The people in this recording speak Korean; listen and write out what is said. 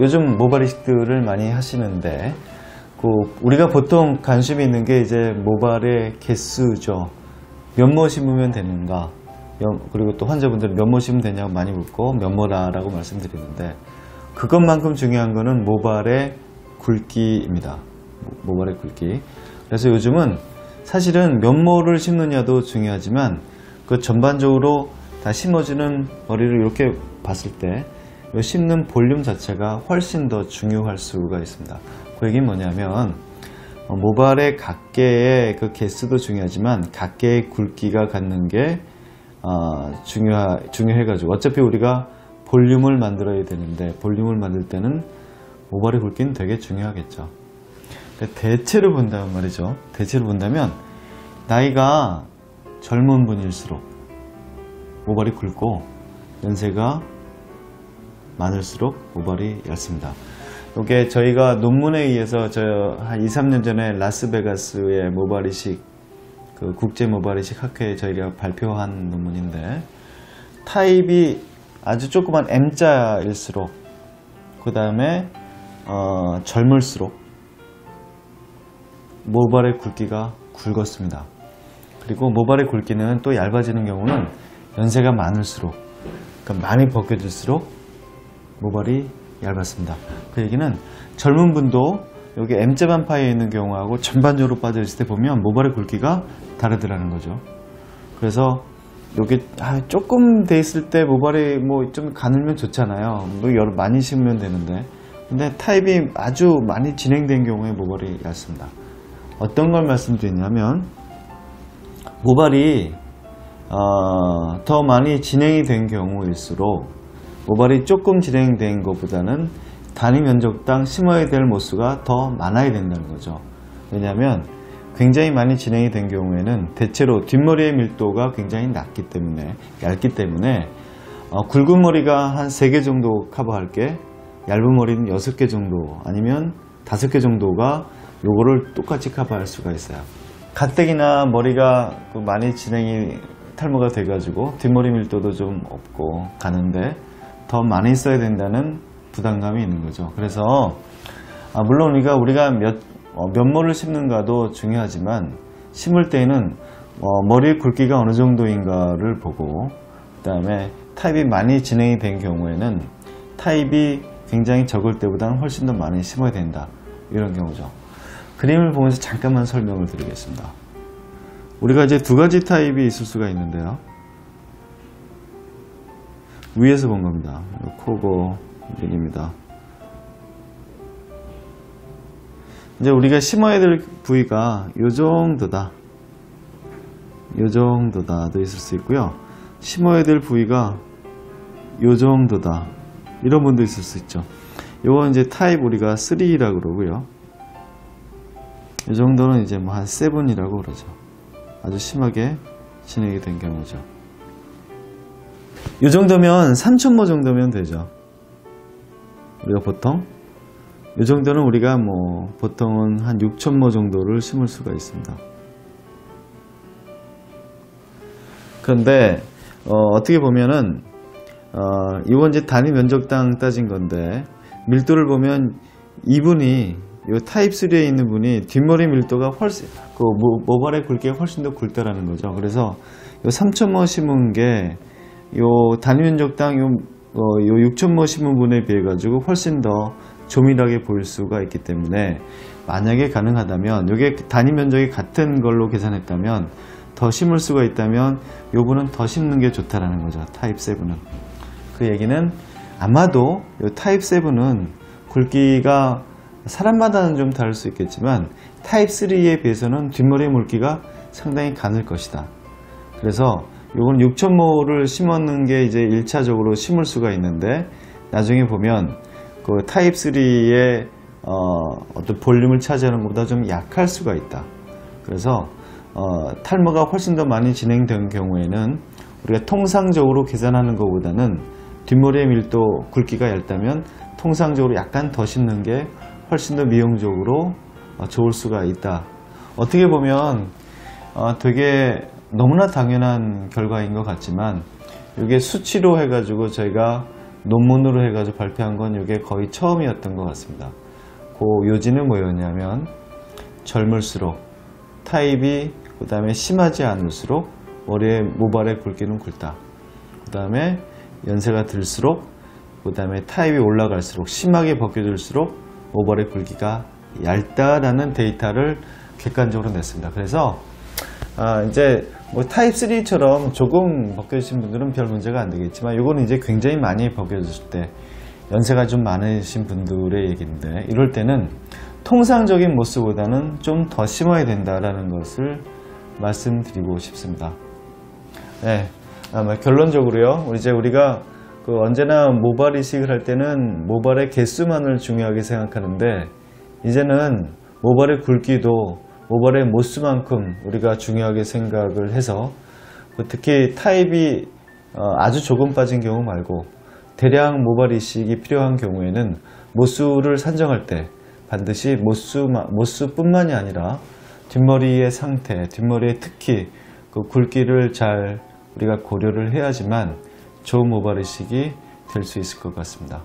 요즘 모발 이식들을 많이 하시는데 우리가 보통 관심이 있는 게 이제 모발의 개수죠. 몇모 심으면 되는가, 그리고 또 환자분들은 몇모 심으면 되냐고 많이 묻고 몇모라라고 말씀드리는데, 그것만큼 중요한 거는 모발의 굵기입니다. 모발의 굵기. 그래서 요즘은 사실은 몇모를 심느냐도 중요하지만 그 전반적으로 다 심어지는 머리를 이렇게 봤을 때 심는 볼륨 자체가 훨씬 더 중요할 수가 있습니다. 그 얘기는 뭐냐면 모발의 각개의 그 개수도 중요하지만 각개의 굵기가 갖는 게 중요해가지고, 어차피 우리가 볼륨을 만들어야 되는데 볼륨을 만들 때는 모발의 굵기는 되게 중요하겠죠. 대체로 본다면 말이죠. 대체로 본다면 나이가 젊은 분일수록 모발이 굵고 연세가 많을수록 모발이 얇습니다. 이게 저희가 논문에 의해서 한 2, 3년 전에 라스베가스의 모발 이식, 그 국제 모발 이식 학회에 저희가 발표한 논문인데, 타입이 아주 조그만 M자일수록, 그 다음에 젊을수록 모발의 굵기가 굵었습니다. 그리고 모발의 굵기는 또 얇아지는 경우는 연세가 많을수록, 그러니까 많이 벗겨질수록 모발이 얇았습니다. 그 얘기는 젊은 분도 여기 M자 반파에 있는 경우하고 전반적으로 빠져있을 때 보면 모발의 굵기가 다르더라는 거죠. 그래서 여기 조금 돼 있을 때 모발이 뭐 좀 가늘면 좋잖아요. 많이 심으면 되는데, 근데 타입이 아주 많이 진행된 경우에 모발이 얇습니다. 어떤 걸 말씀드리냐면, 모발이 더 많이 진행이 된 경우일수록 모발이 조금 진행된 것보다는 단위 면적당 심어야 될 모수가 더 많아야 된다는 거죠. 왜냐하면 굉장히 많이 진행이 된 경우에는 대체로 뒷머리의 밀도가 굉장히 얇기 때문에 굵은 머리가 한 3개 정도 커버할 게, 얇은 머리는 6개 정도 아니면 5개 정도가 요거를 똑같이 커버할 수가 있어요. 가뜩이나 머리가 많이 탈모가 돼가지고 뒷머리 밀도도 좀 없고 가는데 더 많이 써야 된다는 부담감이 있는 거죠. 그래서 물론 우리가 몇모를 심는가도 중요하지만, 심을 때에는 머리 굵기가 어느 정도인가를 보고, 그 다음에 타입이 많이 진행이 된 경우에는 타입이 굉장히 적을 때보다는 훨씬 더 많이 심어야 된다, 이런 경우죠. 그림을 보면서 잠깐만 설명을 드리겠습니다. 우리가 이제 2가지 타입이 있을 수가 있는데요. 위에서 본 겁니다. 코고 눈입니다. 이제 우리가 심어야 될 부위가 요 정도다, 요 정도다도 있을 수 있고요. 심어야 될 부위가 요 정도다, 이런 분도 있을 수 있죠. 요건 이제 타입 우리가 3라고 그러고요. 이 정도는 이제 뭐 한 7이라고 그러죠. 아주 심하게 진행이 된 경우죠. 이 정도면 3,000모 정도면 되죠. 우리가 보통 이 정도는 우리가 보통은 한 6,000모 정도를 심을 수가 있습니다. 그런데 어떻게 보면은 이건 이제 단위 면적당 따진 건데, 밀도를 보면 이분이 이 타입 3에 있는 분이 뒷머리 밀도가 훨씬, 모발의 굵기가 훨씬 더 굵다라는 거죠. 그래서 이 3,000모 심은 게 요 단위 면적당 요 6,000모 심은 분에 비해 가지고 훨씬 더 조밀하게 보일 수가 있기 때문에, 만약에 가능하다면, 이게 단위 면적이 같은 걸로 계산했다면, 더 심을 수가 있다면 요분은 더 심는 게 좋다라는 거죠. 타입 7은. 그 얘기는 아마도 요 타입 7은 굵기가 사람마다는 좀 다를 수 있겠지만 타입 3에 비해서는 뒷머리의 물기가 상당히 가늘 것이다. 그래서 요건 6,000모를 심었는 게 이제 1차적으로 심을 수가 있는데, 나중에 보면 그 타입 3의 어떤 볼륨을 차지하는 것보다 좀 약할 수가 있다. 그래서 탈모가 훨씬 더 많이 진행된 경우에는 우리가 통상적으로 계산하는 것보다는 뒷머리의 밀도 굵기가 얇다면 통상적으로 약간 더 심는 게 훨씬 더 미용적으로 좋을 수가 있다. 어떻게 보면 되게 너무나 당연한 결과인 것 같지만, 이게 수치로 해가지고 저희가 논문으로 해가지고 발표한 건 이게 거의 처음이었던 것 같습니다. 그 요지는 뭐였냐면 젊을수록 타입이 그 다음에 심하지 않을수록 머리에 모발의 굵기는 굵다. 그 다음에 연세가 들수록 그 다음에 타입이 올라갈수록 심하게 벗겨질수록 모발의 굵기가 얇다라는 데이터를 객관적으로 냈습니다. 그래서 이제 뭐 타입 3처럼 조금 벗겨지신 분들은 별 문제가 안 되겠지만 이거는 이제 굉장히 많이 벗겨졌을 때 연세가 좀 많으신 분들의 얘기인데 이럴 때는 통상적인 모습보다는 좀 더 심어야 된다라는 것을 말씀드리고 싶습니다. 네, 결론적으로요. 이제 우리가 언제나 모발 이식을 할 때는 모발의 개수만을 중요하게 생각하는데 이제는 모발의 굵기도 모발의 모수만큼 우리가 중요하게 생각을 해서 특히 타입이 아주 조금 빠진 경우 말고 대량 모발 이식이 필요한 경우에는 모수를 산정할 때 반드시 모수뿐만이 아니라 뒷머리의 상태, 뒷머리의 특히 그 굵기를 잘 우리가 고려를 해야지만 좋은 모발 이식이 될 수 있을 것 같습니다.